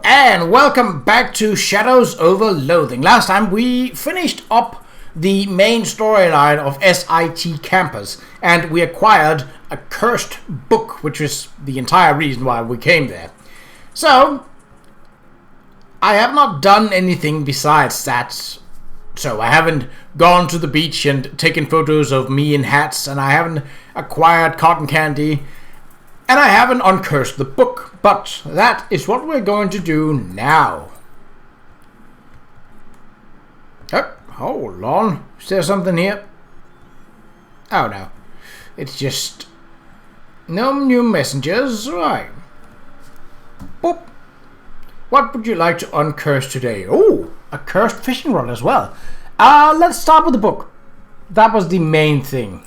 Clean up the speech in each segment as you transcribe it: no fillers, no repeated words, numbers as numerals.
and welcome back to Shadows over Loathing. Last time we finished up the main storyline of SIT Campus, and we acquired a cursed book, which was the entire reason why we came there. So, I have not done anything besides that. So, I haven't gone to the beach and taken photos of me in hats, and I haven't acquired cotton candy, and I haven't uncursed the book. But that is what we're going to do now. Oh, hold on. Is there something here? Oh, no. It's just... no new messengers. Right. Boop. What would you like to uncurse today? Oh, a cursed fishing rod as well. Let's start with the book. That was the main thing.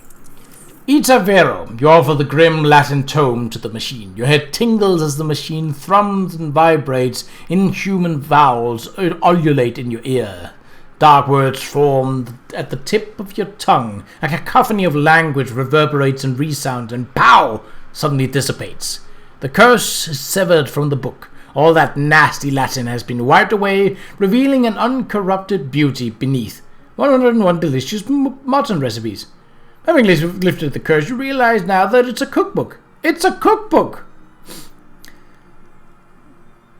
Ita Vero, you offer the grim Latin tome to the machine. Your head tingles as the machine thrums and vibrates. Inhuman vowels ululate in your ear. Dark words form at the tip of your tongue. A cacophony of language reverberates and resounds, and pow! Suddenly dissipates. The curse is severed from the book. All that nasty Latin has been wiped away, revealing an uncorrupted beauty beneath. 101 delicious mutton recipes. Having lifted the curse, you realize now that it's a cookbook. It's a cookbook!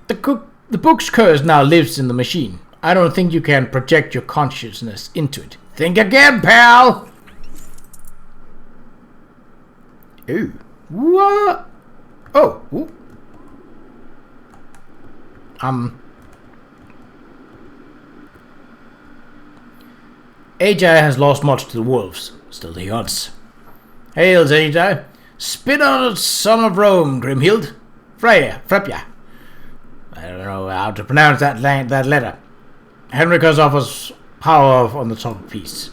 The book's curse now lives in the machine. I don't think you can project your consciousness into it. Think again, pal! Ooh. What? Oh. Ooh. Qa'Rajh has lost much to the wolves. Still he hunts. Hails, Qa'Rajh. Spit on it, son of Rome, Grimhild. Frepia. I don't know how to pronounce that letter. Henricus offers power on the top piece.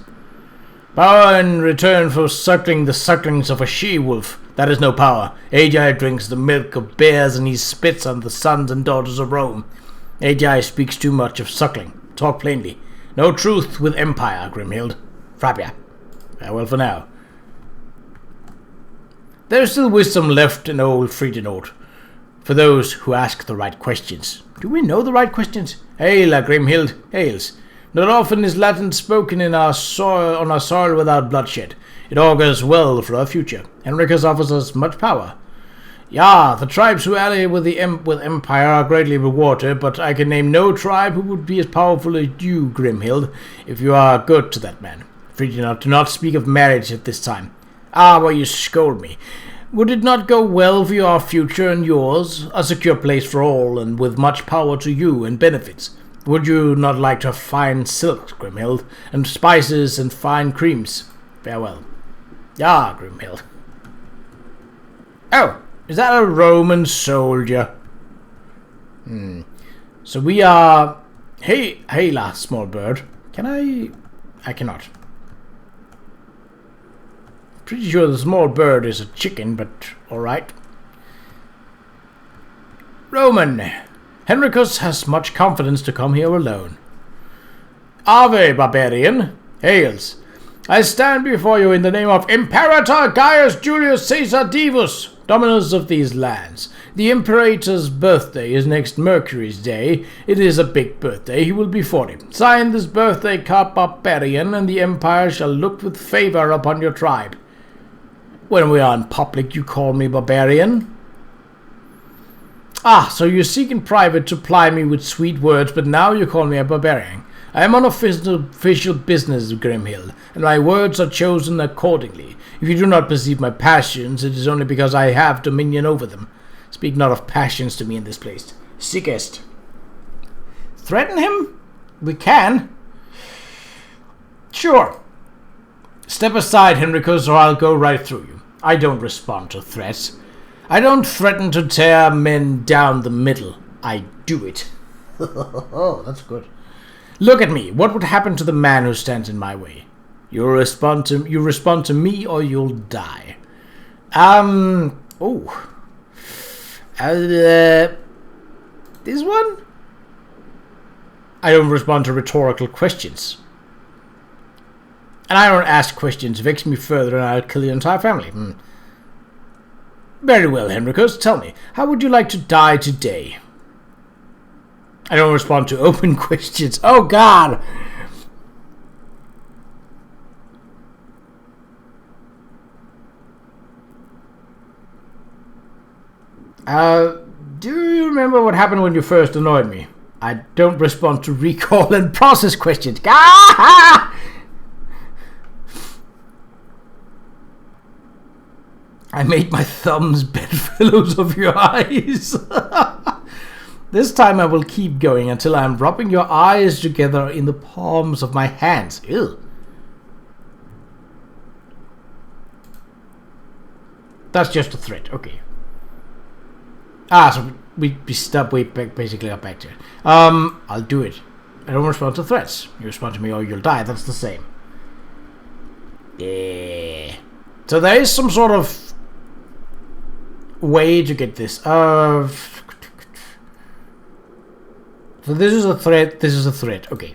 Power in return for suckling the sucklings of a she-wolf. That is no power. Qa'Rajh drinks the milk of bears and he spits on the sons and daughters of Rome. Qa'Rajh speaks too much of suckling. Talk plainly. No truth with empire, Grimhild. Frapia. Farewell for now. There is still wisdom left in old Friedenoord, for those who ask the right questions. Do we know the right questions? Hail, Grimhild, hails. Not often is Latin spoken in our soil, on our soil without bloodshed. It augurs well for our future. Henricus offers us much power. Yeah, the tribes who ally with Empire are greatly rewarded, but I can name no tribe who would be as powerful as you, Grimhild, if you are good to that man. Friedenoord, do not speak of marriage at this time. Well, you scold me. Would it not go well for your future and yours? A secure place for all, and with much power to you and benefits. Would you not like to have fine silks, Grimhild, and spices and fine creams? Farewell. Ah, Grimhild. Oh, is that a Roman soldier? So we are... Hey, last small bird. Can I cannot. Pretty sure the small bird is a chicken, but alright. Roman. Henricus has much confidence to come here alone. Ave, barbarian. Hails. I stand before you in the name of Imperator Gaius Julius Caesar Divus, dominus of these lands. The Imperator's birthday is next Mercury's day. It is a big birthday. He will be 40. Sign this birthday card, barbarian, and the Empire shall look with favor upon your tribe. When we are in public, you call me barbarian. So you seek in private to ply me with sweet words, but now you call me a barbarian. I am on official business, Grimhild, and my words are chosen accordingly. If you do not perceive my passions, it is only because I have dominion over them. Speak not of passions to me in this place. Sickest. Threaten him? We can. Sure. Step aside, Henricus, or I'll go right through you. I don't respond to threats. I don't threaten to tear men down the middle. I do it. Oh, that's good. Look at me. What would happen to the man who stands in my way? You respond to me or you'll die. This one? I don't respond to rhetorical questions. And I don't ask questions. Vex me further and I'll kill your entire family. Very well, Henricus. Tell me, how would you like to die today? I don't respond to open questions. Oh God! Do you remember what happened when you first annoyed me? I don't respond to recall and process questions. Ah! I made my thumbs bedfellows of your eyes. This time I will keep going until I am rubbing your eyes together in the palms of my hands. Ew. That's just a threat. Okay. So we basically are back to it. I'll do it. I don't respond to threats. You respond to me or you'll die. That's the same. Yeah. So there is some sort of way to get this. So this is a threat. This is a threat. Okay.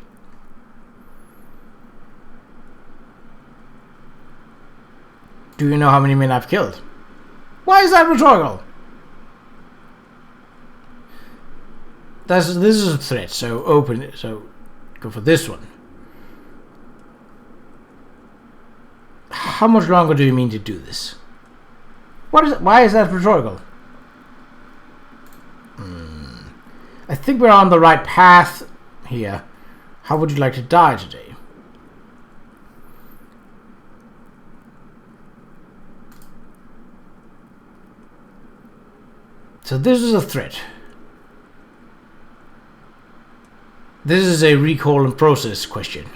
Do you know how many men I've killed? Why is that rhetorical? This is a threat, so open it. So go for this one. How much longer do you mean to do this? What is it? Why is that rhetorical? I think we're on the right path here. How would you like to die today? So this is a threat. This is a recall and process question.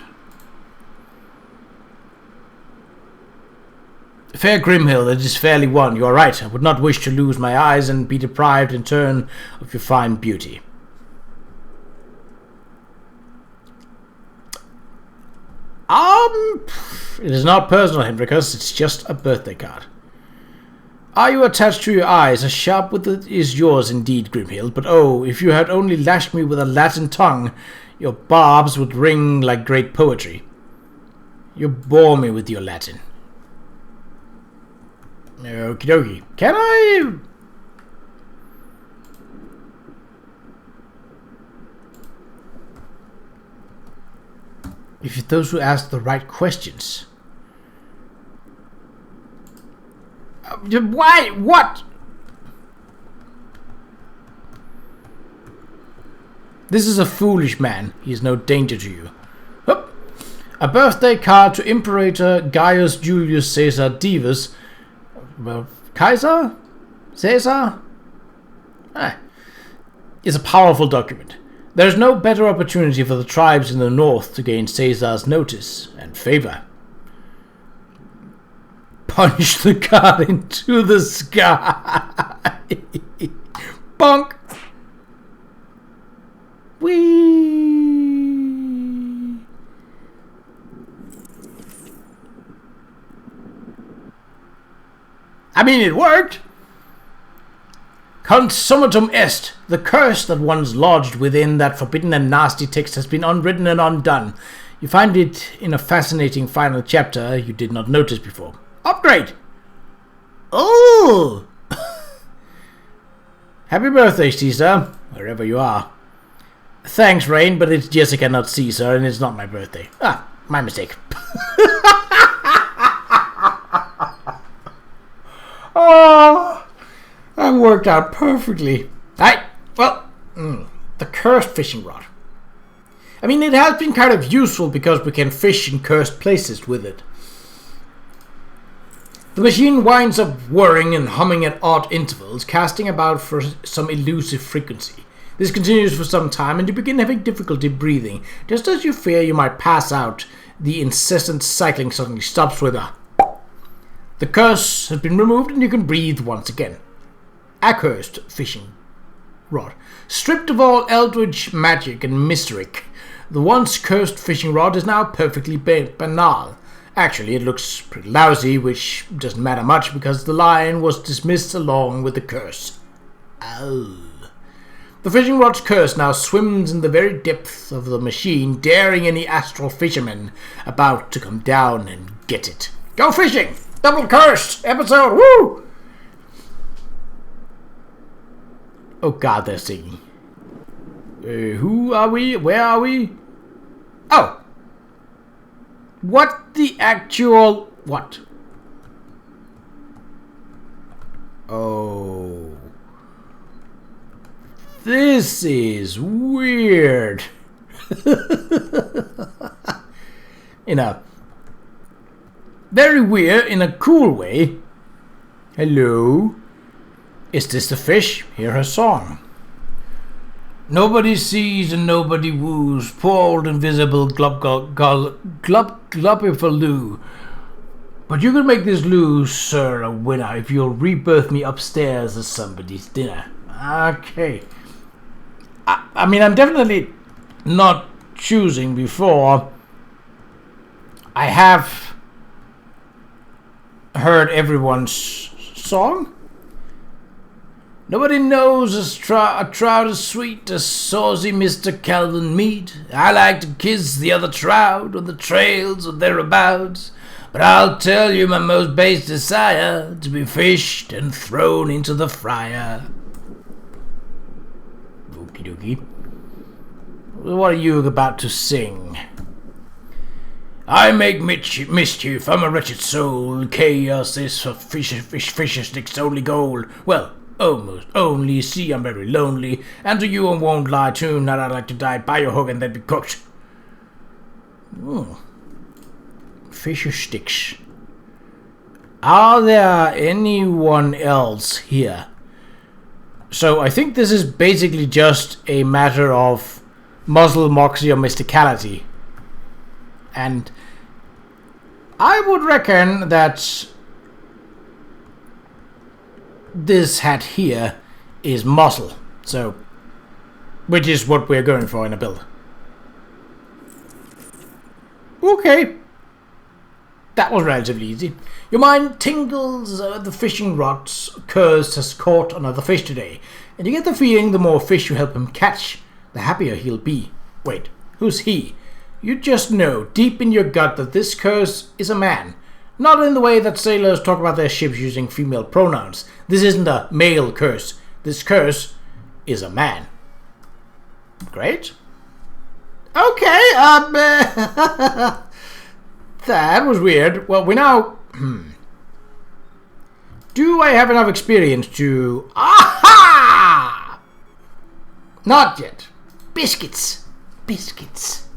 Fair Grimhill, it is fairly won. You are right. I would not wish to lose my eyes and be deprived in turn of your fine beauty. It is not personal, Hendrikus. It's just a birthday card. Are you attached to your eyes? As sharp wit is yours indeed, Grimhill. But oh, if you had only lashed me with a Latin tongue, your barbs would ring like great poetry. You bore me with your Latin. Okie dokie. Can I... If those who ask the right questions... Why? What? This is a foolish man. He is no danger to you. Hup. A birthday card to Imperator Gaius Julius Caesar Divus. Well, Kaiser? Caesar? Is a powerful document. There is no better opportunity for the tribes in the north to gain Caesar's notice and favor. Punch the card into the sky. Bonk. Whee. I mean, it worked. Consummatum est. The curse that once lodged within that forbidden and nasty text has been unwritten and undone. You find it in a fascinating final chapter you did not notice before. Upgrade! Oh! Happy birthday, Caesar, wherever you are. Thanks, Rain, but it's Jessica, not Caesar, and it's not my birthday. My mistake. Oh, that worked out perfectly. The cursed fishing rod. I mean, it has been kind of useful because we can fish in cursed places with it. The machine winds up whirring and humming at odd intervals, casting about for some elusive frequency. This continues for some time, and you begin having difficulty breathing. Just as you fear you might pass out, the incessant cycling suddenly stops with a... The curse has been removed, and you can breathe once again. Accursed fishing rod. Stripped of all eldritch magic and mysteric, the once cursed fishing rod is now perfectly banal. Actually, it looks pretty lousy, which doesn't matter much because the line was dismissed along with the curse. Oh. The fishing rod's curse now swims in the very depths of the machine, daring any astral fisherman about to come down and get it. Go fishing! Double cursed episode! Woo! Oh god, they're singing. Who are we? Where are we? Oh! What the actual... What? Oh... This is weird. In a very weird, in a cool way. Hello? Is this the fish? Hear her song. Nobody sees and nobody woos. Poor old invisible glubifaloo. But you can make this loo, sir, a winner if you'll rebirth me upstairs as somebody's dinner. Okay. I mean, I'm definitely not choosing before. I have heard everyone's song. Nobody knows a trout as sweet as saucy Mr. Calvin Mead. I like to kiss the other trout on the trails or thereabouts. But I'll tell you my most base desire, to be fished and thrown into the fryer. Okie dokie. What are you about to sing? I make mischief, I'm a wretched soul. Chaos is for fisher sticks only goal. Well, almost only. See, I'm very lonely. And to you I won't lie too. Not I'd like to die by your hook and then be cooked. Fisher sticks. Are there anyone else here? So I think this is basically just a matter of muzzle, moxie, or mysticality. And I would reckon that this hat here is muscle. So, which is what we're going for in a build. Okay. That was relatively easy. Your mind tingles the fishing rod's curse has caught another fish today. And you get the feeling the more fish you help him catch, the happier he'll be. Wait, who's he? You just know, deep in your gut, that this curse is a man. Not in the way that sailors talk about their ships using female pronouns. This isn't a male curse. This curse is a man. Great. Okay, that was weird. Well, we now... Do I have enough experience to... Aha! Not yet. Biscuits. Biscuits.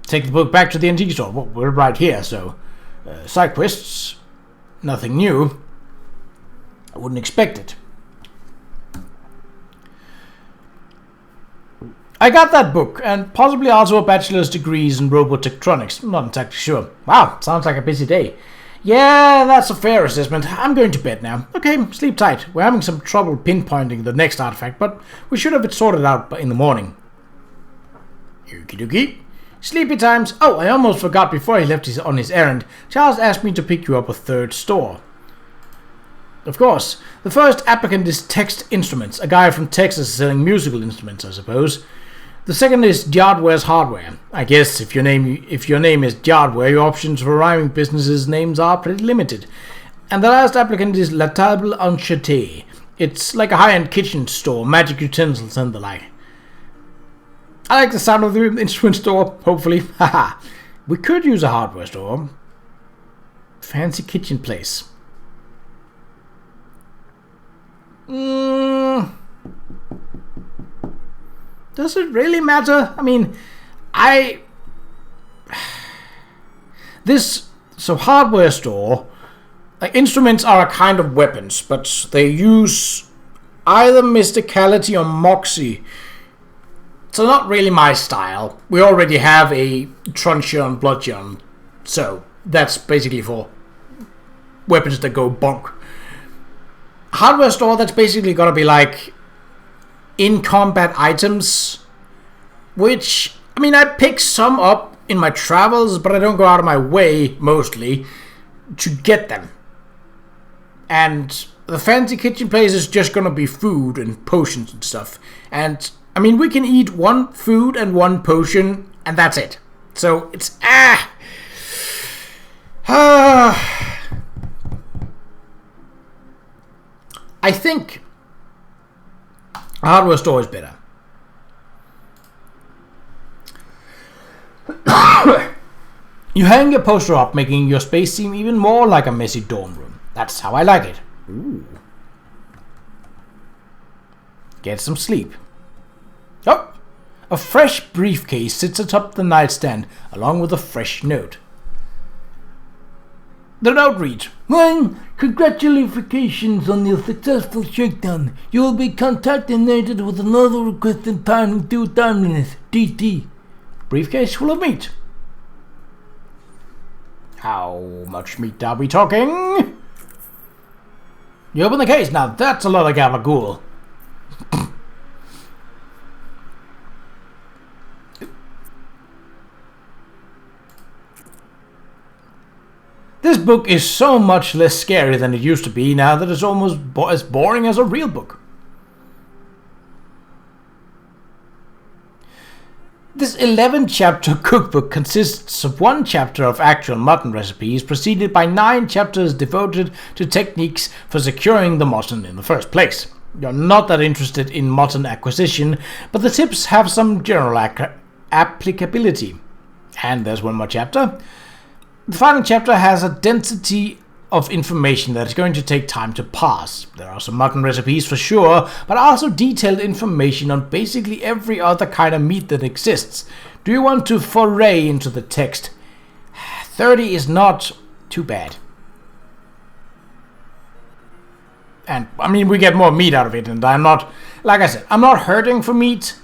Take the book back to the antique store. Well, we're right here, so... side quests. Nothing new. I wouldn't expect it. I got that book, and possibly also a bachelor's degrees in robotectronics. I'm not exactly sure. Wow, sounds like a busy day. Yeah, that's a fair assessment. I'm going to bed now. Okay, sleep tight. We're having some trouble pinpointing the next artifact, but we should have it sorted out in the morning. Okie dokie. Sleepy times. Oh, I almost forgot before he left on his errand. Charles asked me to pick you up a third store. Of course. The first applicant is Text Instruments, a guy from Texas selling musical instruments, I suppose. The second is Yardware's Hardware. I guess if your name is Yardware, your options for rhyming businesses' names are pretty limited. And the last applicant is La Table Enchanté. It's like a high-end kitchen store, magic utensils and the like. I like the sound of the instrument store, hopefully. Haha. We could use a hardware store. Fancy kitchen place. Does it really matter? I mean, so hardware store, instruments are a kind of weapons, but they use either mysticality or moxie. So not really my style. We already have a truncheon, bludgeon, so that's basically for weapons that go bonk. Hardware store, that's basically gonna be like in combat items, which, I mean, I pick some up in my travels, but I don't go out of my way, mostly, to get them. And the fancy kitchen place is just gonna be food and potions and stuff. And, I mean, we can eat one food and one potion, and that's it. So, it's, I think A hardware store is better. You hang your poster up, making your space seem even more like a messy dorm room. That's how I like it. Ooh. Get some sleep. Oh! A fresh briefcase sits atop the nightstand, along with a fresh note. The note reads, "Well, congratulations on your successful shakedown. You will be contacted with another request in time due timeliness. DT. Briefcase full of meat." How much meat are we talking? You open the case. Now that's a lot of gabagool. This book is so much less scary than it used to be now that it's almost as boring as a real book. This 11-chapter cookbook consists of 1 chapter of actual mutton recipes, preceded by 9 chapters devoted to techniques for securing the mutton in the first place. You're not that interested in mutton acquisition, but the tips have some general applicability. And there's 1 more chapter. The final chapter has a density of information that is going to take time to parse. There are some mutton recipes for sure, but also detailed information on basically every other kind of meat that exists. Do you want to foray into the text? 30 is not too bad. And, I mean, we get more meat out of it, and I'm not, like I said, I'm not hurting for meat.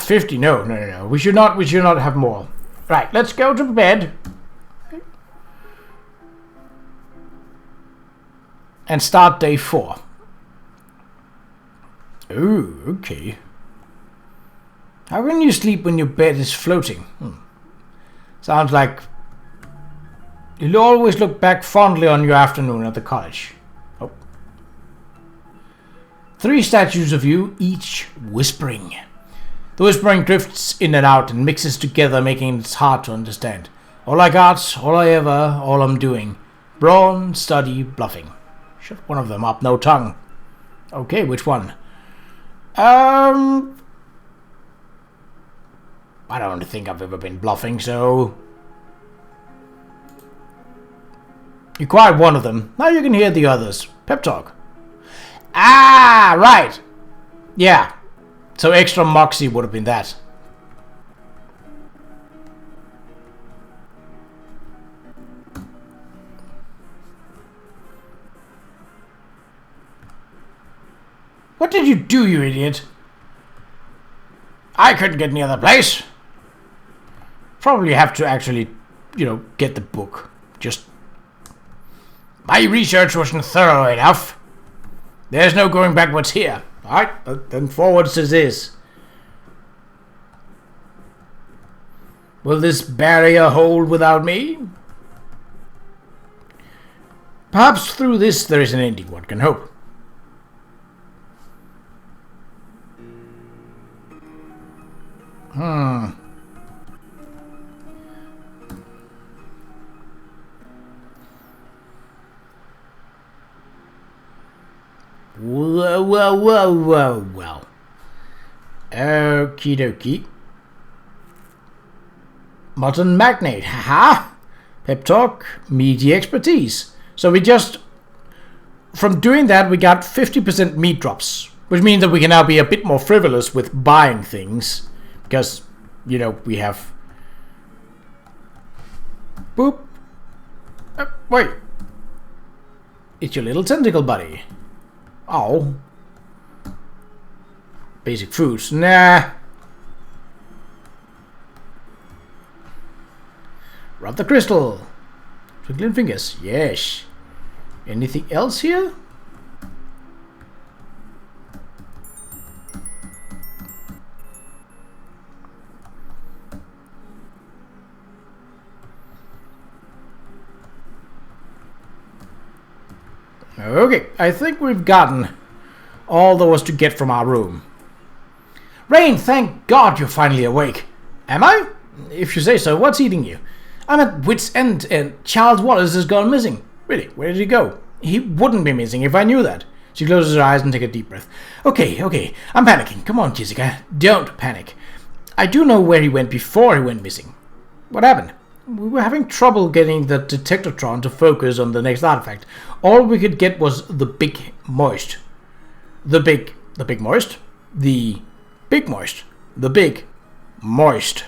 50, no. We should not have more. Right, let's go to bed. And start day 4. Oh, okay. How can you sleep when your bed is floating? Sounds like you'll always look back fondly on your afternoon at the college. Oh. 3 statues of you, each whispering. The whispering drifts in and out and mixes together, making it hard to understand. All I got, all I ever, all I'm doing. Brawn, study, bluffing. Shut one of them up, no tongue. Okay, which one? I don't think I've ever been bluffing, so... You acquired one of them. Now you can hear the others. Pep talk. Ah, right. Yeah. So extra moxie would have been that. What did you do, you idiot? I couldn't get any other place. Probably have to actually, get the book. Just... My research wasn't thorough enough. There's no going backwards here. Alright, then forwards it is. Will this barrier hold without me? Perhaps through this there is an ending, one can hope. Well. Okie dokie. Mutton magnate, haha. Pep talk, meaty expertise. So we just, from doing that, we got 50% meat drops, which means that we can now be a bit more frivolous with buying things, because, we have... Boop. Wait. It's your little tentacle buddy. Oh. Basic foods. Nah. Rub the crystal. Twinkling fingers. Yes. Anything else here? Okay, I think we've gotten all there was to get from our room. Rain, thank God you're finally awake. Am I? If you say so, what's eating you? I'm at wit's end and Charles Wallace has gone missing. Really, where did he go? He wouldn't be missing if I knew that. She closes her eyes and takes a deep breath. Okay, I'm panicking. Come on, Jessica. Don't panic. I do know where he went before he went missing. What happened? We were having trouble getting the detectortron to focus on the next artifact. All we could get was the Big Moist. The Big Moist? The Big Moist. The Big Moist.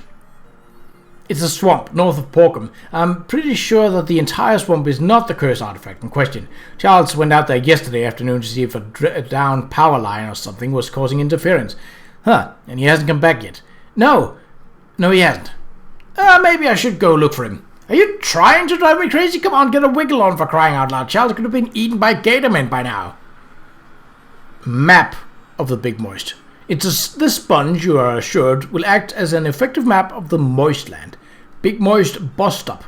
It's a swamp north of Porkham. I'm pretty sure that the entire swamp is not the cursed artifact in question. Charles went out there yesterday afternoon to see if a down power line or something was causing interference. And he hasn't come back yet. No, he hasn't. Maybe I should go look for him. Are you trying to drive me crazy? Come on, get a wiggle on, for crying out loud. Charles could have been eaten by gatormen by now. Map of the Big Moist. This sponge, you are assured, will act as an effective map of the Moist Land. Big Moist bus stop.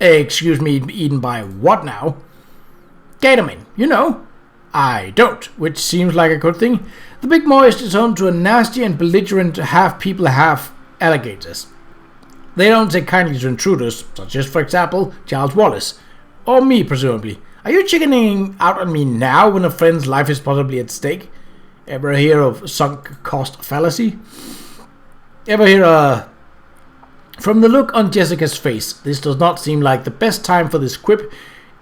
Excuse me, eaten by what now? Gatormen, you know. I don't, which seems like a good thing. The Big Moist is home to a nasty and belligerent half-people, half-alligators. They don't take kindly to intruders, such as, for example, Charles Wallace. Or me, presumably. Are you chickening out on me now when a friend's life is possibly at stake? Ever hear of sunk cost fallacy? Ever hear From the look on Jessica's face, this does not seem like the best time for this quip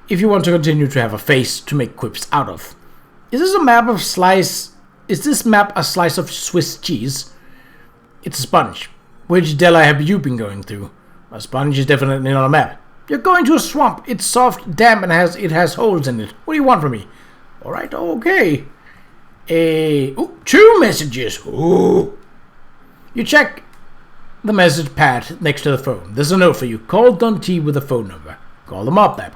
if you want to continue to have a face to make quips out of. Is this map a slice of Swiss cheese? It's a sponge. Which Della have you been going through? A sponge is definitely not a map. You're going to a swamp. It's soft, damp, and it has holes in it. What do you want from me? Alright, okay. 2 messages. Ooh. You check the message pad next to the phone. There's a note for you. Call Dante with a phone number. Call them up, then.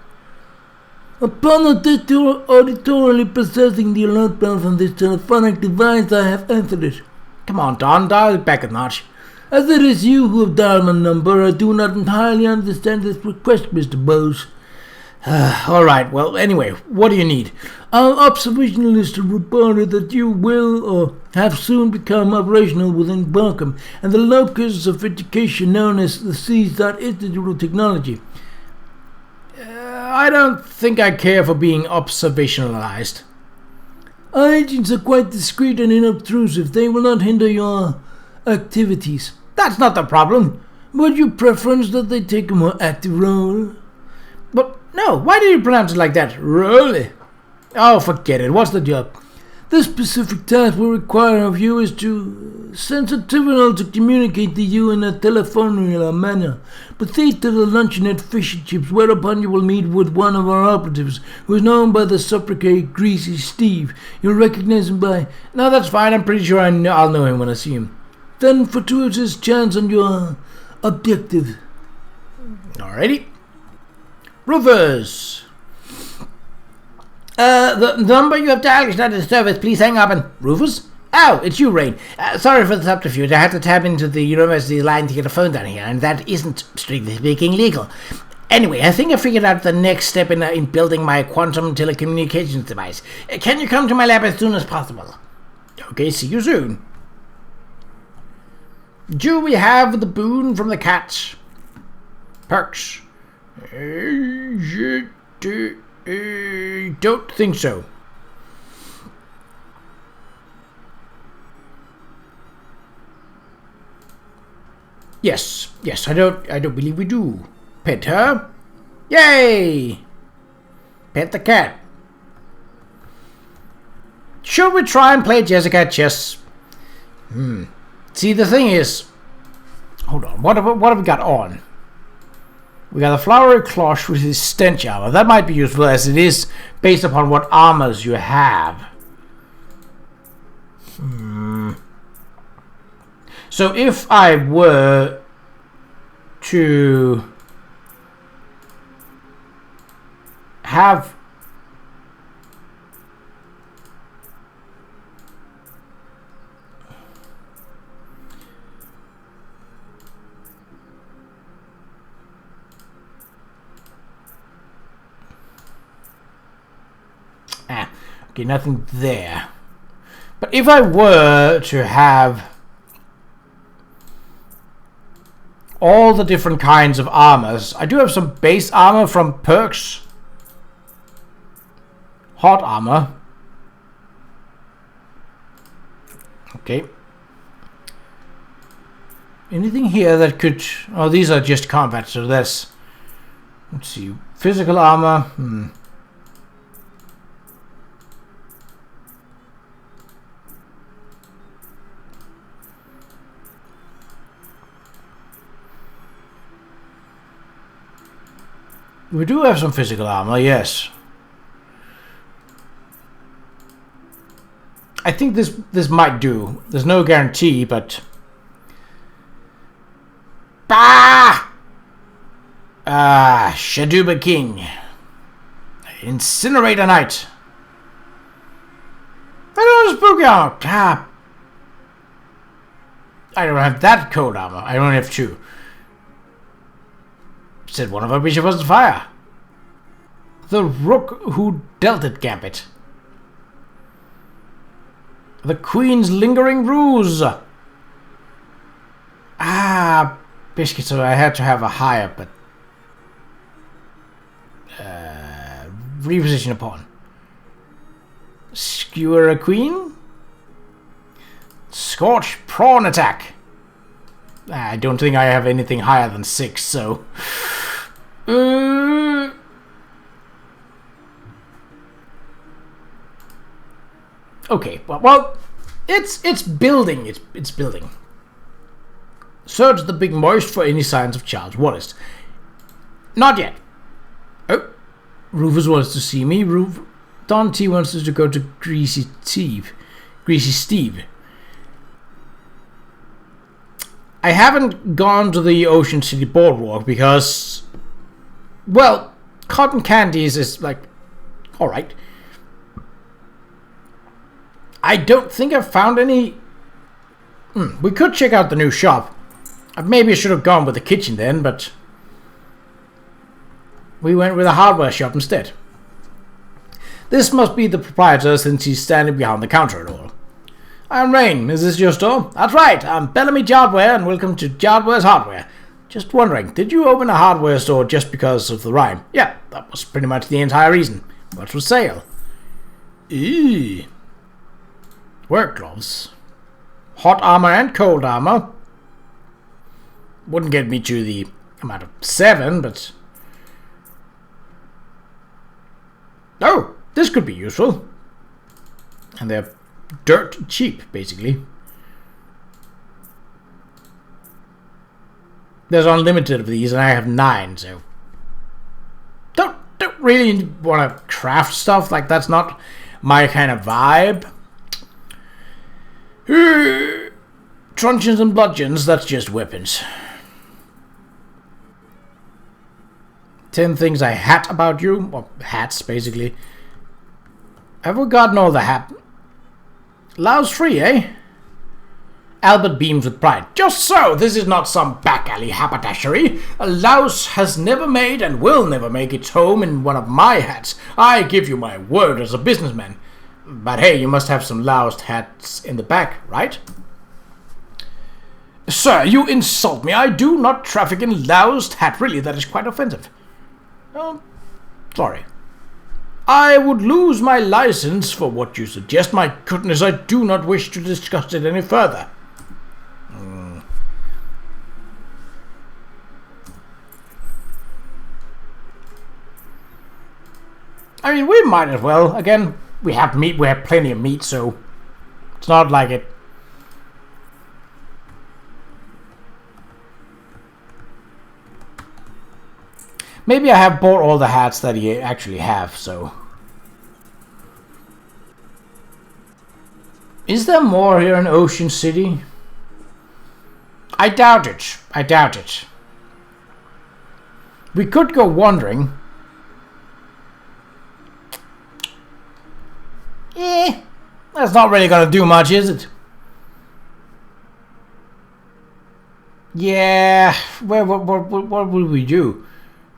Upon auditorily processing the alert bell from this telephonic device, I have answered it. Come on, Don, dial it back a notch. As it is you who have dialed my number, I do not entirely understand this request, Mr. Bose. Alright, well, anyway, what do you need? Our observationalist reported that you will or have soon become operational within Barkham and the locus of education known as the Seaside Institute of Technology. I don't think I care for being observationalized. Our agents are quite discreet and unobtrusive. They will not hinder your activities. That's not the problem. Would you preference that they take a more active role? But no, why did you pronounce it like that? Really? Oh, forget it. What's the job? The specific task we require of you is to sensitive to communicate to you in a telephonic manner. Proceed to the luncheonette fish and chips, whereupon you will meet with one of our operatives, who is known by the sobriquet Greasy Steve. You'll recognize him by... No, that's fine. I'm pretty sure I'll know him when I see him. Then fortuitous chance on your objective. Alrighty. Rufus. The number you have dialed is not in service. Please hang up and... Rufus? Oh, it's you, Rain. Sorry for the subterfuge. I had to tap into the university line to get a phone down here, and that isn't, strictly speaking, legal. Anyway, I think I figured out the next step in building my quantum telecommunications device. Can you come to my lab as soon as possible? Okay, see you soon. Do we have the boon from the cat? Perks. Don't think so. Yes, I don't believe we do. Pet her. Yay! Pet the cat. Should we try and play Jessica chess? See, the thing is... Hold on, what have we got on? We got a flowery cloche with his stench armor. That might be useful as it is based upon what armors you have. So if I were to have okay, nothing there. But if I were to have all the different kinds of armors, I do have some base armor from perks. Hot armor. Okay. Anything here that could... Oh, these are just combat, so that's... Let's see. Physical armor. We do have some physical armor, yes. I think this might do. There's no guarantee, but... Bah! Shaduba King. Incinerator Knight. I don't spooky armor. I don't have that cold armor. I only have 2. Said one of our bishop wasn't fire. The rook who dealt it gambit. The queen's lingering ruse. Biscuit, so I had to have a higher, but... reposition a pawn. Skewer a queen. Scorch prawn attack. I don't think I have anything higher than 6, so... Okay, well, it's building. It's building. Search the Big Moist for any signs of Charles Wallace. Not yet. Oh, Rufus wants to see me. Don T wants us to go to Greasy Steve. I haven't gone to the Ocean City Boardwalk because, well, cotton candies is like, alright. I don't think I've found any... we could check out the new shop. Maybe I should have gone with the kitchen then, but... we went with a hardware shop instead. This must be the proprietor since he's standing behind the counter and all. I'm Rain. Is this your store? That's right. I'm Bellamy Jardware and welcome to Jardware's Hardware. Just wondering, did you open a hardware store just because of the rhyme? Yeah, that was pretty much the entire reason. What's for sale? Eee. Work gloves. Hot armor and cold armor. Wouldn't get me to the amount of 7, but... oh, this could be useful. And they're dirt cheap, basically. There's unlimited of these, and I have 9, so... Don't really want to craft stuff, like that's not my kind of vibe. Truncheons and bludgeons, that's just weapons. 10 things I hat about you. Or hats, basically. Have we gotten all the hat? Louse free, eh? Albert beams with pride. Just so! This is not some back-alley haberdashery. A louse has never made and will never make its home in one of my hats. I give you my word as a businessman. But hey, you must have some loused hats in the back, right? Sir, you insult me. I do not traffic in loused hat. Really, that is quite offensive. Oh, sorry. I would lose my license for what you suggest. My goodness, I do not wish to discuss it any further. I mean, we might as well. Again, we have meat. We have plenty of meat, so it's not like it. Maybe I have bought all the hats that he actually have, so... Is there more here in Ocean City? I doubt it. I doubt it. We could go wandering. That's not really gonna do much, is it? Yeah, what would we do?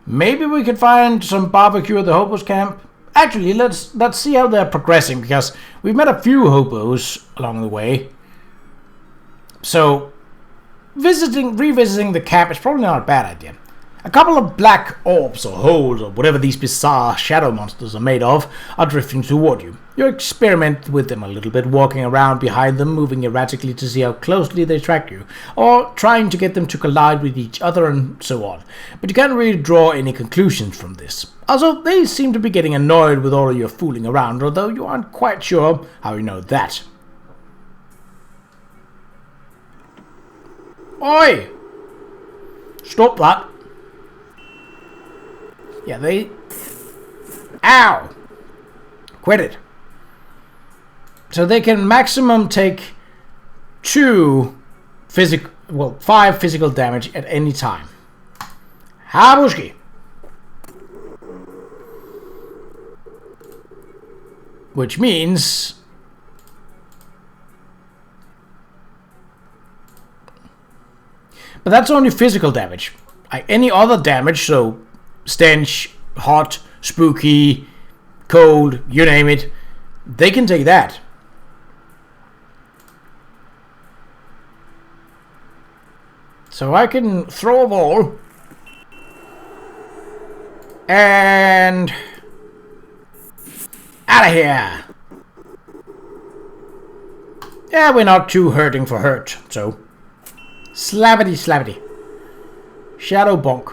Maybe we could find some barbecue at the hobos camp. Actually, let's see how they're progressing, because we've met a few hobos along the way. So, revisiting the camp is probably not a bad idea. A couple of black orbs or holes or whatever these bizarre shadow monsters are made of are drifting toward you. You experiment with them a little bit, walking around behind them, moving erratically to see how closely they track you, or trying to get them to collide with each other and so on. But you can't really draw any conclusions from this. Also, they seem to be getting annoyed with all of your fooling around, although you aren't quite sure how you know that. Oi! Stop that. Yeah, they... Ow! Quit it. So they can maximum take 5 physical damage at any time. Habushki! Which means... But that's only physical damage. Any other damage, so stench, hot, spooky, cold, you name it, they can take that. So I can throw a ball and out of here. Yeah, we're not too hurting for hurt, so slappity slappity. Shadow bonk.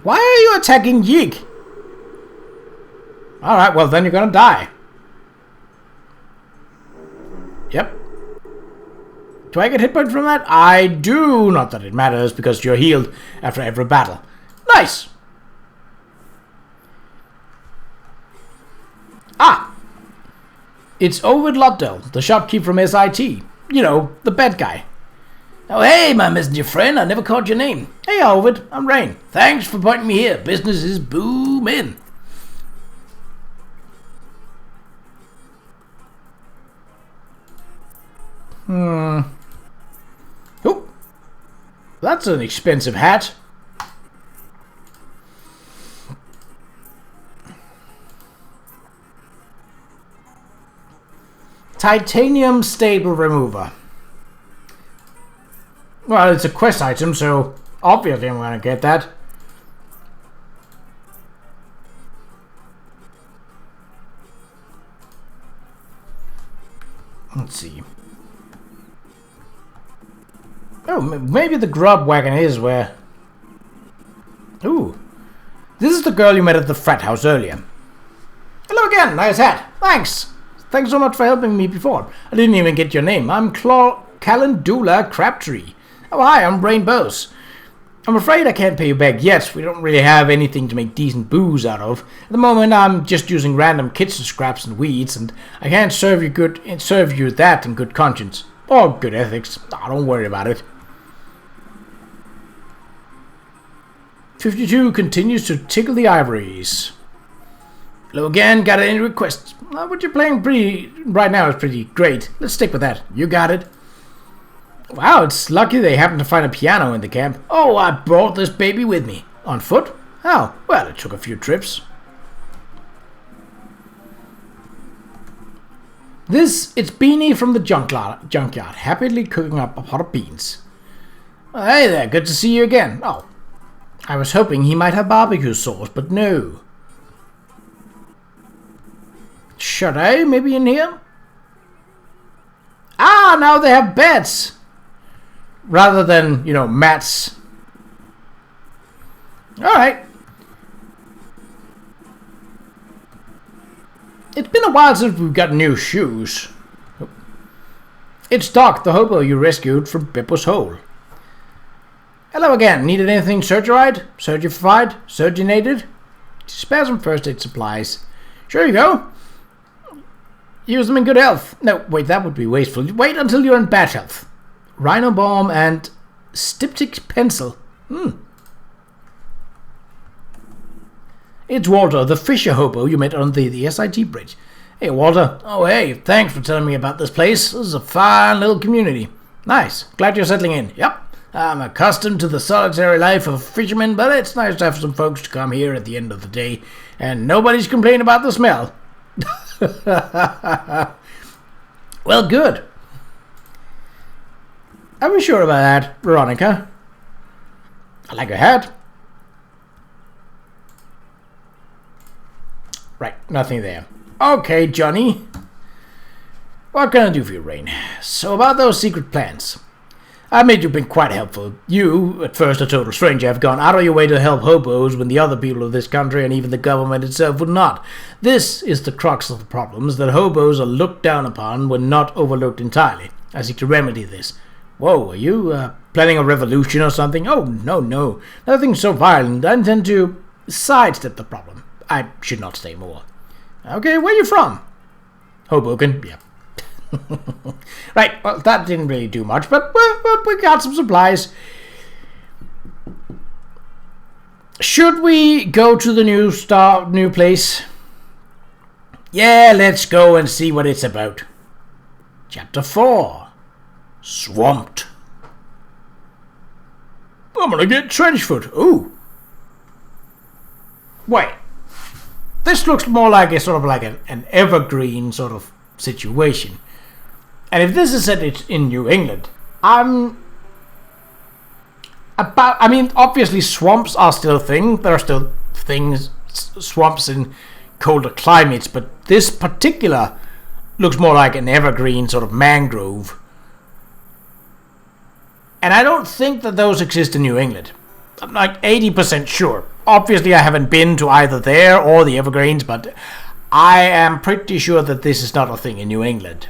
Why are you attacking Yig? Alright, well then you're gonna die. Yep. Do I get hit point from that? I do. Not that it matters, because you're healed after every battle. Nice! Ah! It's Ovid Lutdell, the shopkeep from SIT. You know, the bad guy. Oh, hey, my messenger friend. I never caught your name. Hey, Ovid. I'm Rain. Thanks for pointing me here. Business is booming. Oh, that's an expensive hat. Titanium staple remover. Well, it's a quest item, so obviously I'm gonna get that. Let's see. Oh, maybe the grub wagon is where... Ooh. This is the girl you met at the frat house earlier. Hello again, nice hat. Thanks. Thanks so much for helping me before. I didn't even get your name. I'm Calendula Crabtree. Oh, hi, I'm Brain Bose. I'm afraid I can't pay you back yet. We don't really have anything to make decent booze out of. At the moment, I'm just using random kitchen scraps and weeds, and I can't serve you that in good conscience. Or good ethics. Oh, don't worry about it. 52 continues to tickle the ivories. Hello again, got any requests? What you're playing right now is pretty great. Let's stick with that. You got it. Wow, it's lucky they happened to find a piano in the camp. Oh, I brought this baby with me. On foot? Oh, well, it took a few trips. It's Beanie from the junkyard, happily cooking up a pot of beans. Well, hey there, good to see you again. Oh, I was hoping he might have barbecue sauce, but no. Should I? Maybe in here? Ah, now they have beds! Rather than, you know, mats. Alright. It's been a while since we've got new shoes. It's Doc, the hobo you rescued from Beppo's hole. Hello again. Needed anything surgerified? Surginated? Spare some first aid supplies. Sure you go. Use them in good health. No, wait, that would be wasteful. Wait until you're in bad health. Rhino Balm and Styptic Pencil. It's Walter, the fisher hobo you met on the SIT bridge. Hey, Walter. Oh, hey, thanks for telling me about this place. This is a fine little community. Nice. Glad you're settling in. Yep. I'm accustomed to the solitary life of fishermen, but it's nice to have some folks to come here at the end of the day, and nobody's complaining about the smell. Well, good. Are we sure about that, Veronica? I like your hat. right, nothing there. Okay, Johnny. What can I do for you, Rain? So about those secret plans. I admit you've been quite helpful. You, at first a total stranger, have gone out of your way to help hobos when the other people of this country and even the government itself would not. This is the crux of the problems, that hobos are looked down upon when not overlooked entirely. I seek to remedy this. Whoa, are you planning a revolution or something? Oh, no. Nothing so violent. I intend to sidestep the problem. I should not say more. Okay, where are you from? Hoboken, yeah. Right, well, that didn't really do much, but we got some supplies. Should we go to the new place? Yeah, let's go and see what it's about. Chapter 4. Swamped. I'm gonna get trench foot. Ooh. Wait. This looks more like a sort of like an evergreen sort of situation. And if this is set in New England, obviously swamps are still a thing. There are still swamps in colder climates, but this particular looks more like an evergreen sort of mangrove. And I don't think that those exist in New England. I'm like 80% sure. Obviously, I haven't been to either there or the Evergreens, but I am pretty sure that this is not a thing in New England.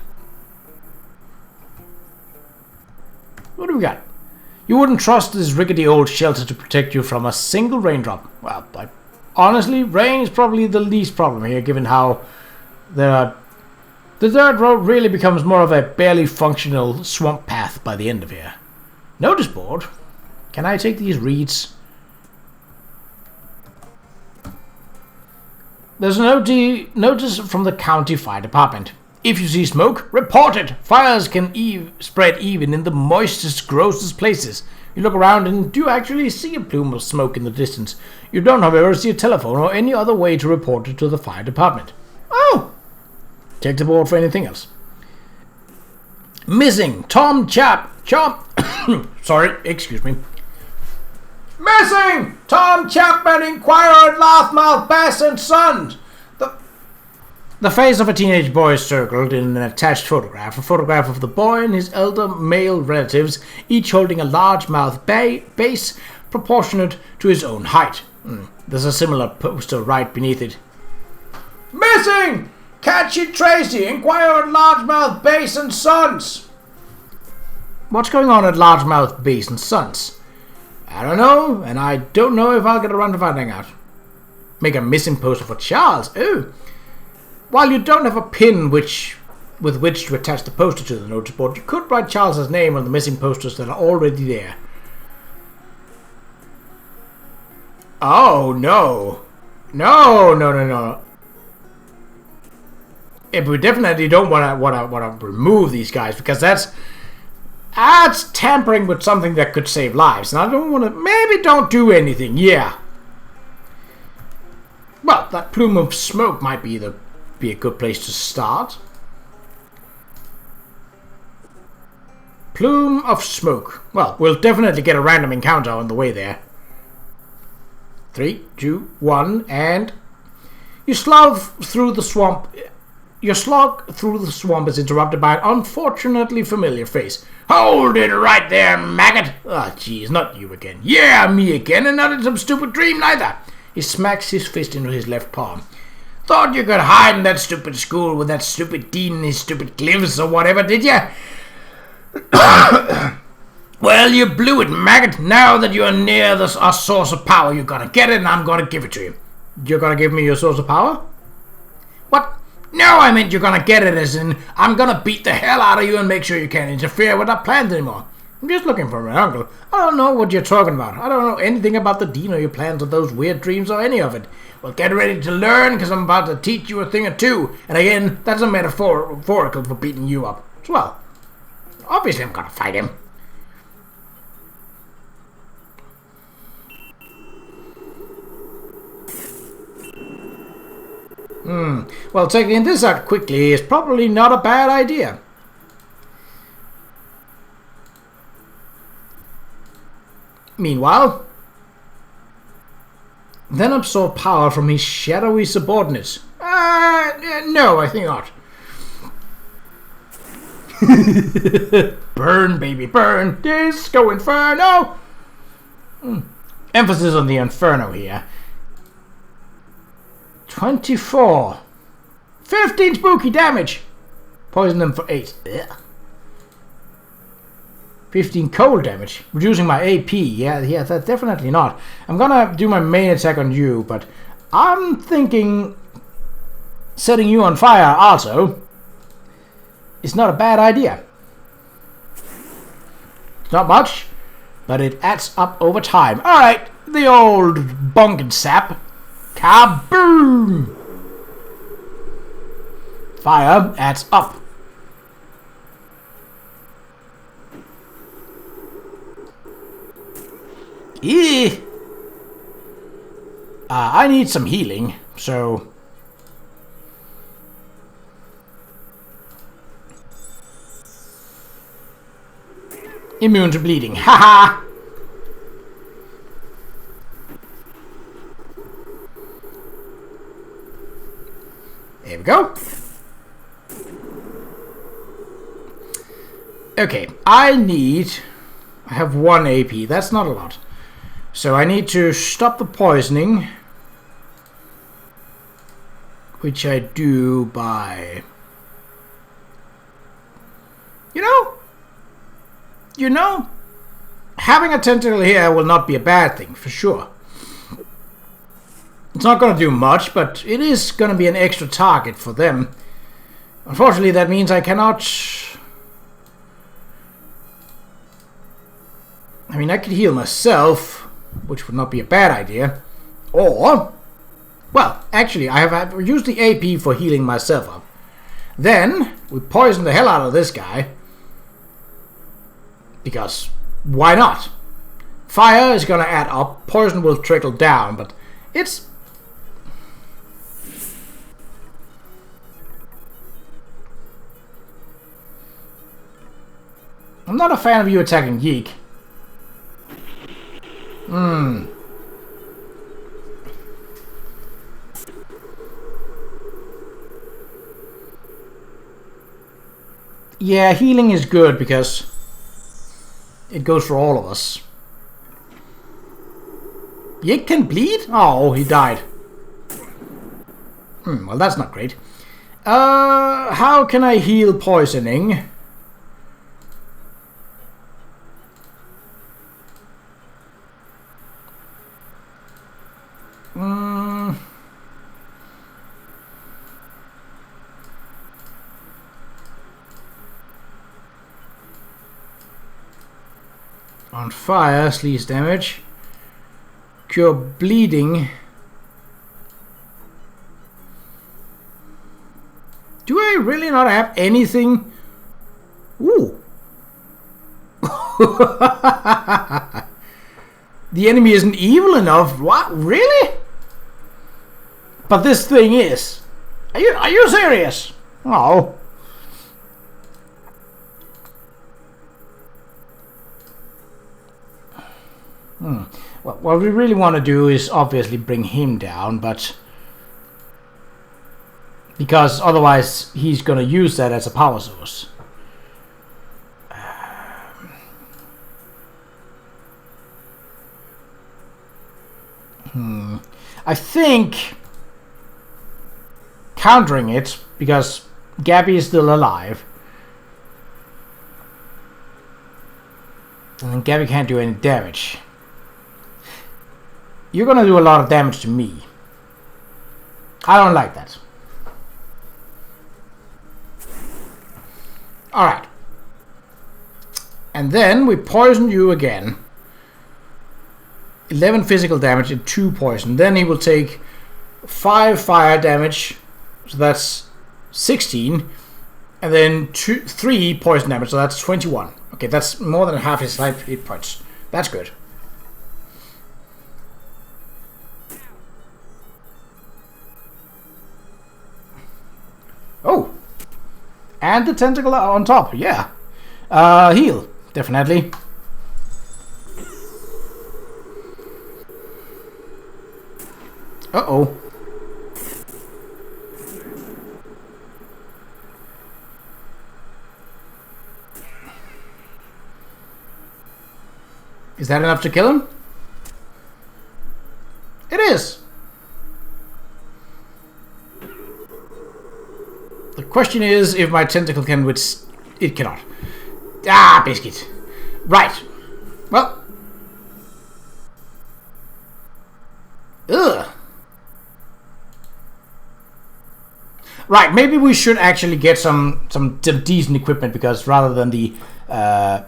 What do we got? You wouldn't trust this rickety old shelter to protect you from a single raindrop. Well, honestly, rain is probably the least problem here, given how the dirt road really becomes more of a barely functional swamp path by the end of here. Notice board? Can I take these reeds? There's a notice from the county fire department. If you see smoke, report it. Fires can spread even in the moistest, grossest places. You look around and do actually see a plume of smoke in the distance. You don't, however, see a telephone or any other way to report it to the fire department. Oh! Check the board for anything else. Missing Tom sorry, excuse me. Missing Tom Chapman, Inquirer at Loudmouth Bass and Sons. The face of a teenage boy is circled in an attached photograph. A photograph of the boy and his elder male relatives, each holding a largemouth bass proportionate to his own height. There's a similar poster right beneath it. Missing Catchy Tracy, Inquirer at Largemouth Bass and Sons. What's going on at Largemouth Bass and Sons? I don't know, and I don't know if I'll get around to finding out. Make a missing poster for Charles. Oh. While you don't have a pin with which to attach the poster to the notice board, you could write Charles's name on the missing posters that are already there. Oh, no. No. Yeah, but we definitely don't want to remove these guys, because that's tampering with something that could save lives. And I don't want to... Maybe don't do anything, yeah. Well, that plume of smoke might be a good place to start. Plume of smoke. Well, we'll definitely get a random encounter on the way there. 3, 2, 1, and... You slog through the swamp... Your slog through the swamp is interrupted by an unfortunately familiar face. Hold it right there, maggot! Ah, jeez, not you again. Yeah, me again, and not in some stupid dream neither. He smacks his fist into his left palm. Thought you could hide in that stupid school with that stupid dean and his stupid glyphs or whatever, did ya? Well, you blew it, maggot. Now that you're near our source of power, you're gonna get it, and I'm gonna give it to you. You're gonna give me your source of power? What? No, I meant you're gonna get it, as in, I'm gonna beat the hell out of you and make sure you can't interfere with our plans anymore. I'm just looking for my uncle. I don't know what you're talking about. I don't know anything about the dean or your plans or those weird dreams or any of it. Well, get ready to learn, because I'm about to teach you a thing or two. And again, that's a metaphorical for beating you up as well. Obviously, I'm gonna fight him. Well, taking this out quickly is probably not a bad idea. Meanwhile, then absorb power from his shadowy subordinates. No, I think not. Burn, baby, burn. Disco Inferno. Emphasis on the Inferno here. 24. 15 spooky damage. Poison them for 8. Ugh. 15 cold damage. Reducing my AP. Yeah, that's definitely not. I'm gonna do my main attack on you, but I'm thinking setting you on fire also is not a bad idea. It's not much, but it adds up over time. Alright, the old bunkin sap. Kaboom! Fire adds up. I need some healing, so... Immune to bleeding. Haha! There we go. Okay, I have 1 AP. That's not a lot. So I need to stop the poisoning, which I do by... You know, having a tentacle here will not be a bad thing, for sure. It's not going to do much, but it is going to be an extra target for them. Unfortunately, that means I cannot... I mean, I could heal myself, which would not be a bad idea. Or... Well, actually, I have used the AP for healing myself up. Then, we poison the hell out of this guy. Because, why not? Fire is gonna add up, poison will trickle down, but it's... I'm not a fan of you attacking Yeek. Yeah, healing is good because it goes for all of us. Yeek can bleed? Oh, he died. Well, that's not great. How can I heal poisoning? On fire, sleaze damage. Cure bleeding. Do I really not have anything? Ooh. The enemy isn't evil enough. What? Really? But this thing is. Are you serious? Oh. Well, what we really want to do is obviously bring him down, but because otherwise he's going to use that as a power source. I think countering it, because Gabby is still alive, and then Gabby can't do any damage. You're gonna do a lot of damage to me. I don't like that. Alright. And then we poison you again. 11 physical damage and 2 poison. Then he will take 5 fire damage. So that's 16. And then 3 poison damage. So that's 21. Okay, that's more than half his life hit points. That's good. Oh! And the tentacle on top, yeah. Heal, definitely. Uh-oh. Is that enough to kill him? It is! The question is if my tentacle can withstand... It cannot. Ah, biscuit. Right. Well. Ugh. Right, maybe we should actually get some decent equipment, because rather than the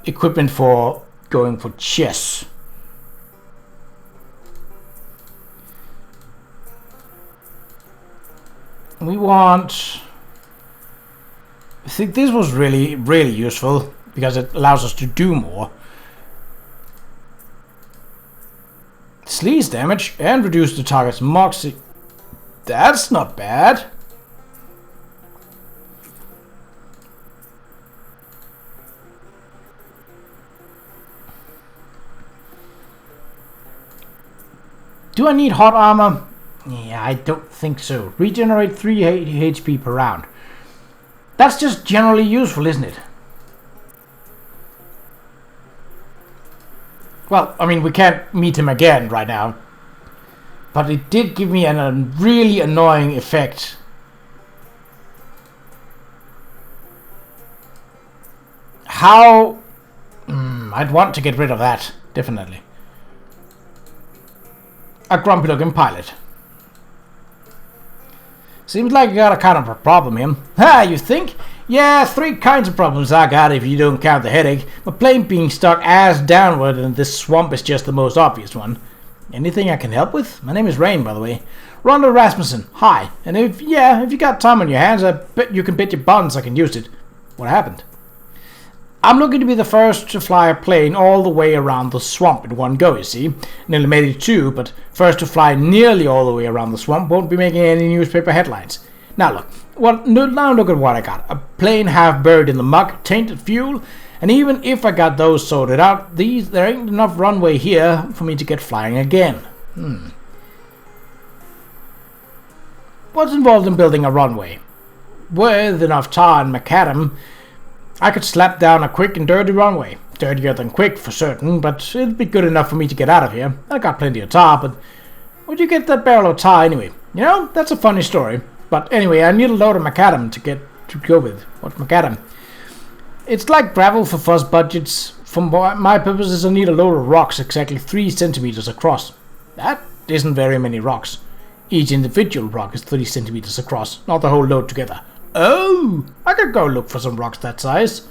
equipment for going for chess. We want... I think this was really, really useful, because it allows us to do more. Sleaze damage and reduce the target's moxie. That's not bad. Do I need hot armor? Yeah, I don't think so. Regenerate 3 HP per round. That's just generally useful, isn't it? Well, I mean, we can't meet him again right now. But it did give me a really annoying effect. How... I'd want to get rid of that, definitely. A grumpy looking pilot. Seems like you got a kind of a problem here. Ha, you think? Yeah, 3 kinds of problems I got if you don't count the headache. My plane being stuck ass downward and this swamp is just the most obvious one. Anything I can help with? My name is Rain, by the way. Ronald Rasmussen, hi. And if you got time on your hands, I bet you can bet your buns I can use it. What happened? I'm looking to be the first to fly a plane all the way around the swamp in one go, you see. Nearly made it 2, but first to fly nearly all the way around the swamp won't be making any newspaper headlines. Now look at what I got. A plane half buried in the muck, tainted fuel, and even if I got those sorted out, there ain't enough runway here for me to get flying again. What's involved in building a runway? With enough tar and macadam, I could slap down a quick and dirty runway. Dirtier than quick, for certain, but it'd be good enough for me to get out of here. I got plenty of tar, but where'd you get that barrel of tar anyway? You know, that's a funny story. But anyway, I need a load of macadam to go with. What's macadam? It's like gravel for fuzz budgets. For my purposes, I need a load of rocks exactly 3 centimeters across. That isn't very many rocks. Each individual rock is 3 centimeters across, not the whole load together. Oh, I could go look for some rocks that size.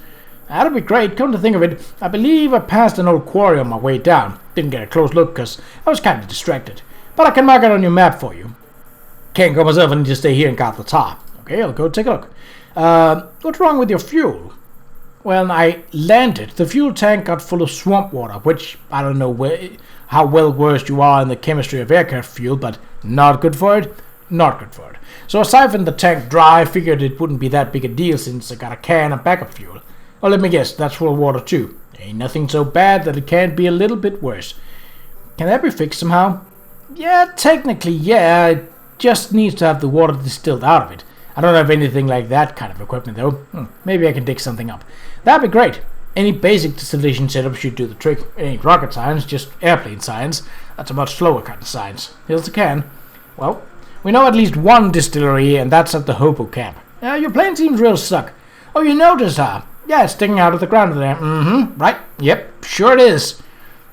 That'd be great. Come to think of it, I believe I passed an old quarry on my way down. Didn't get a close look because I was kind of distracted. But I can mark it on your map for you. Can't go myself, I need to stay here and guard the tar. Okay, I'll go take a look. What's wrong with your fuel? When I landed, the fuel tank got full of swamp water, which I don't know how well versed you are in the chemistry of aircraft fuel, but not good for it. Not good for it. So I siphoned the tank dry, figured it wouldn't be that big a deal since I got a can of backup fuel. Oh, let me guess, that's full of water too. Ain't nothing so bad that it can't be a little bit worse. Can that be fixed somehow? Yeah, technically, yeah. It just needs to have the water distilled out of it. I don't have anything like that kind of equipment though. Maybe I can dig something up. That'd be great. Any basic distillation setup should do the trick. It ain't rocket science, just airplane science. That's a much slower kind of science. Here's the can. Well, we know at least one distillery, and that's at the Hobo camp. Your plane seems real stuck. Oh, you noticed, huh? Yeah, it's sticking out of the ground there. Right. Yep, sure it is.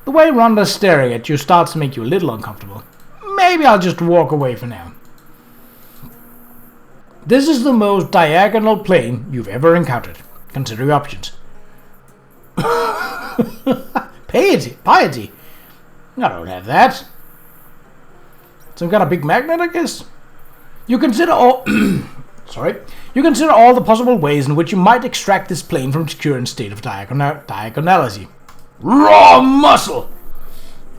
The way Rhonda's staring at you starts to make you a little uncomfortable. Maybe I'll just walk away for now. This is the most diagonal plane you've ever encountered. Consider your options. Piety. I don't have that. Some kind of big magnet, I guess? You consider all... You consider all the possible ways in which you might extract this plane from its current state of diagonality. Raw muscle!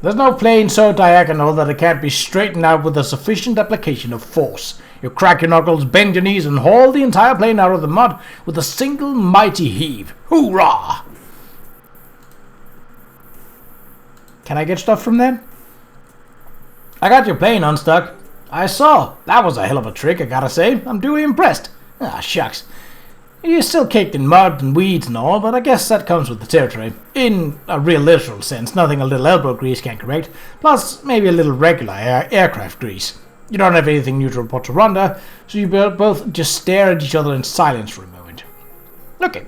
There's no plane so diagonal that it can't be straightened out with a sufficient application of force. You crack your knuckles, bend your knees, and haul the entire plane out of the mud with a single mighty heave. Hoorah! Can I get stuff from that? I got your plane unstuck. I saw. That was a hell of a trick, I gotta say. I'm duly impressed. Ah, shucks. You're still caked in mud and weeds and all, but I guess that comes with the territory. In a real literal sense, nothing a little elbow grease can correct, plus maybe a little regular aircraft grease. You don't have anything new to report to Rhonda, so you both just stare at each other in silence for a moment. Okay.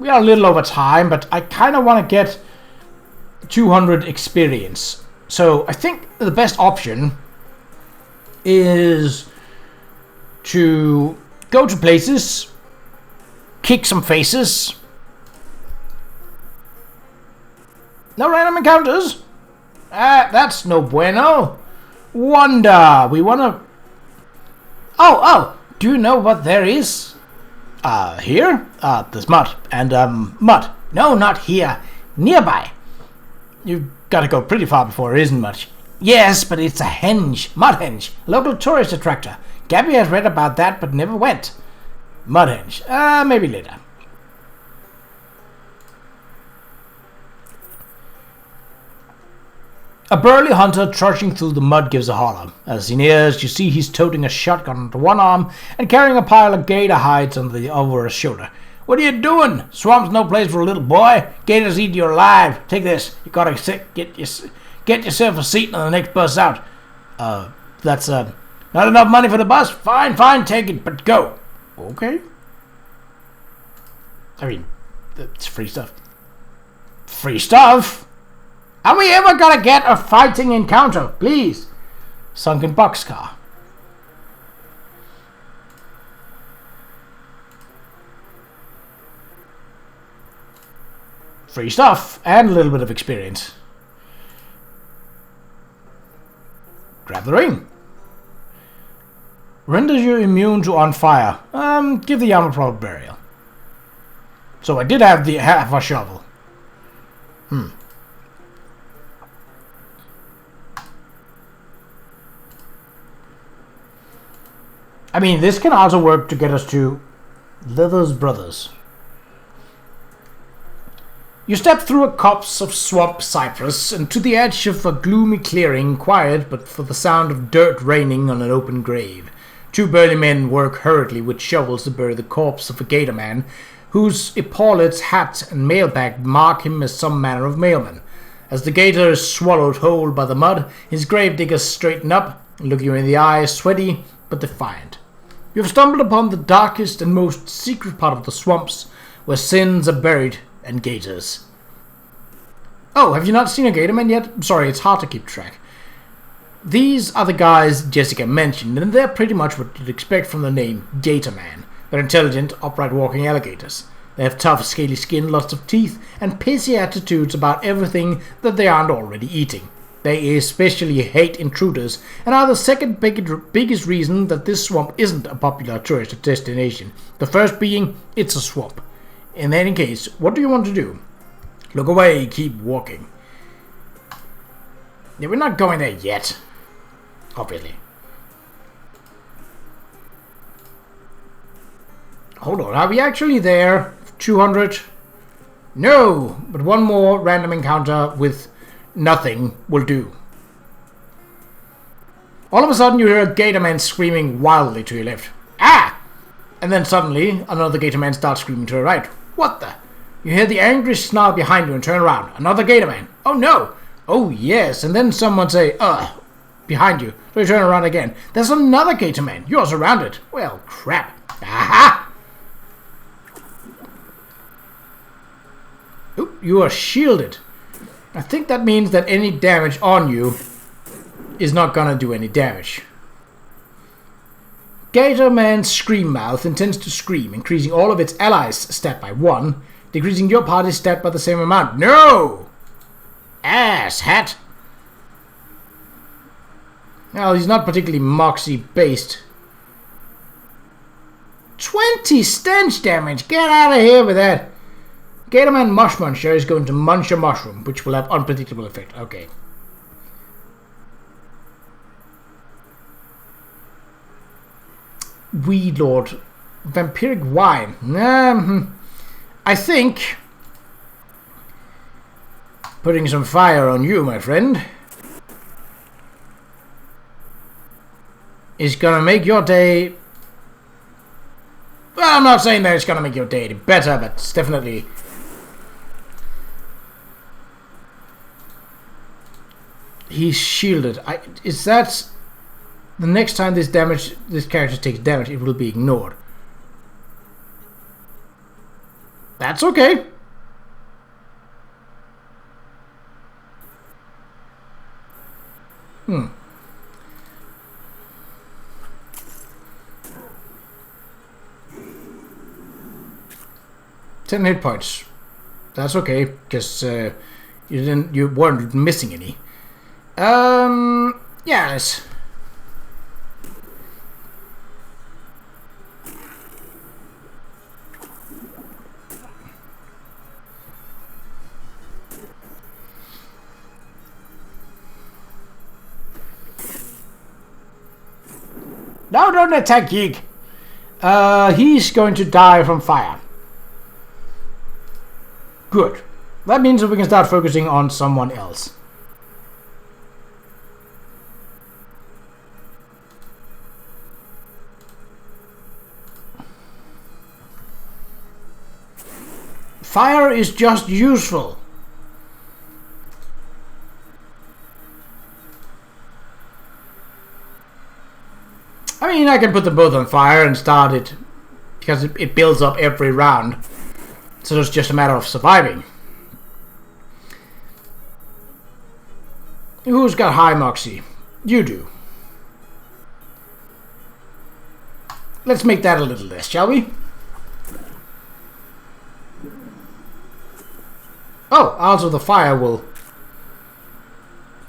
We are a little over time, but I kind of want to get 200 experience. So I think the best option is to go to places, kick some faces. No random encounters? That's no bueno. Wonder, we wanna... Oh, do you know what there is? Here? There's mud. And, mud. No, not here. Nearby. You've gotta go pretty far before there isn't much. Yes, but it's a henge. Mud henge. Local tourist attractor. Gabby has read about that, but never went. Mudhenge. Maybe later. A burly hunter trudging through the mud gives a holler. As he nears, you see he's toting a shotgun under one arm and carrying a pile of gator hides over his shoulder. What are you doing? Swamp's no place for a little boy. Gators eat you alive. Take this. You gotta get yourself a seat on the next bus out. That's not enough money for the bus? Fine, take it, but go. Okay. I mean, it's free stuff. Free stuff? Are we ever gonna get a fighting encounter? Please. Sunken boxcar. Free stuff and a little bit of experience. Grab the ring. Renders you immune to on fire. Give the armor proper burial. So I did have half a shovel. I mean, this can also work to get us to Leather's Brothers. You step through a copse of swamp cypress and to the edge of a gloomy clearing, quiet but for the sound of dirt raining on an open grave. Two burly men work hurriedly with shovels to bury the corpse of a gator man, whose epaulets, hat, and mailbag mark him as some manner of mailman. As the gator is swallowed whole by the mud, his gravediggers straighten up, and look you in the eye, sweaty but defiant. You have stumbled upon the darkest and most secret part of the swamps, where sins are buried and gators. Oh, have you not seen a gator man yet? Sorry, it's hard to keep track. These are the guys Jessica mentioned, and they're pretty much what you'd expect from the name Gator Man. They're intelligent, upright walking alligators. They have tough, scaly skin, lots of teeth, and pissy attitudes about everything that they aren't already eating. They especially hate intruders, and are the second biggest reason that this swamp isn't a popular tourist destination. The first being, it's a swamp. In any case, what do you want to do? Look away, keep walking. Yeah, we're not going there yet. Obviously. Hold on, are we actually there? 200? No, but one more random encounter with nothing will do. All of a sudden you hear a gator man screaming wildly to your left. Ah! And then suddenly another gator man starts screaming to your right. What the? You hear the angry snarl behind you and turn around. Another gator man. Oh no! Oh yes, and then someone say, behind you. So you turn around again. There's another gator man. You're surrounded. Well, crap. Aha! Ooh, you are shielded. I think that means that any damage on you is not gonna do any damage. Gator Man's Scream Mouth intends to scream, increasing all of its allies' stat by 1, decreasing your party's stat by the same amount. No! Ass hat! Well, he's not particularly Moxie-based. 20 stench damage! Get out of here with that! Gatorman Mush Muncher is going to munch a mushroom, which will have unpredictable effect. Okay. Weed Lord. Vampiric Wine. I think putting some fire on you, my friend, is gonna make your day Well, I'm not saying that it's gonna make your day any better, but it's definitely... He's shielded. Is that... The next time this character takes damage, it will be ignored. That's okay. Hmm. 10 hit points. That's okay, because you weren't missing any. Yes. No, don't attack Geek. He's going to die from fire. Good. That means that we can start focusing on someone else. Fire is just useful. I mean, I can put them both on fire and start it, because it builds up every round. So it's just a matter of surviving. Who's got high moxie? You do. Let's make that a little less, shall we? Oh, also the fire will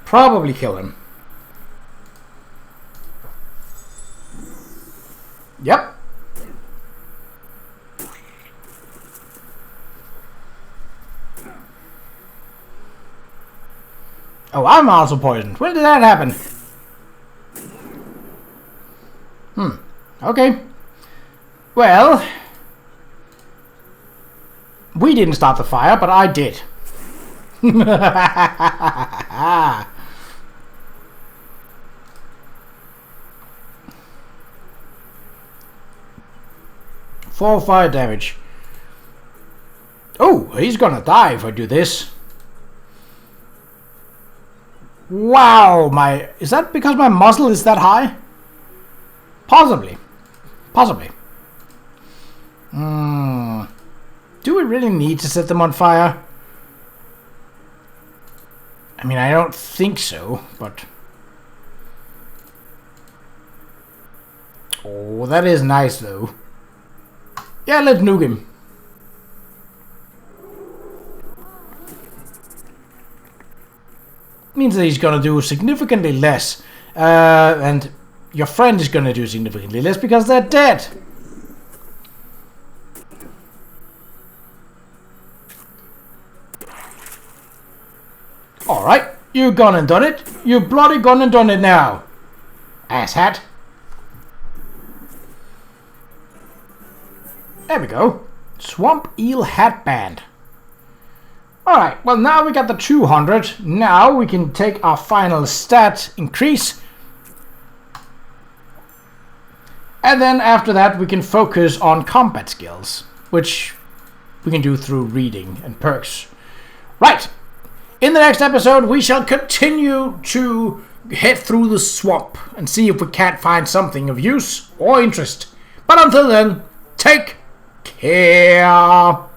probably kill him. Yep. Oh, I'm also poisoned. When did that happen? Okay. Well, we didn't start the fire, but I did. 4 fire damage. Oh, he's gonna die if I do this. Wow, is that because my muzzle is that high? Possibly. Possibly. Do we really need to set them on fire? I mean, I don't think so, but... Oh, that is nice, though. Yeah, let's nuke him. Means that he's gonna do significantly less. And your friend is gonna do significantly less because they're dead. Alright, you gone and done it. You bloody gone and done it now. Asshat. There we go. Swamp Eel Hatband. Alright, well now we got the 200. Now we can take our final stat increase. And then after that we can focus on combat skills, which we can do through reading and perks. Right. In the next episode we shall continue to head through the swamp and see if we can't find something of use or interest. But until then, take care.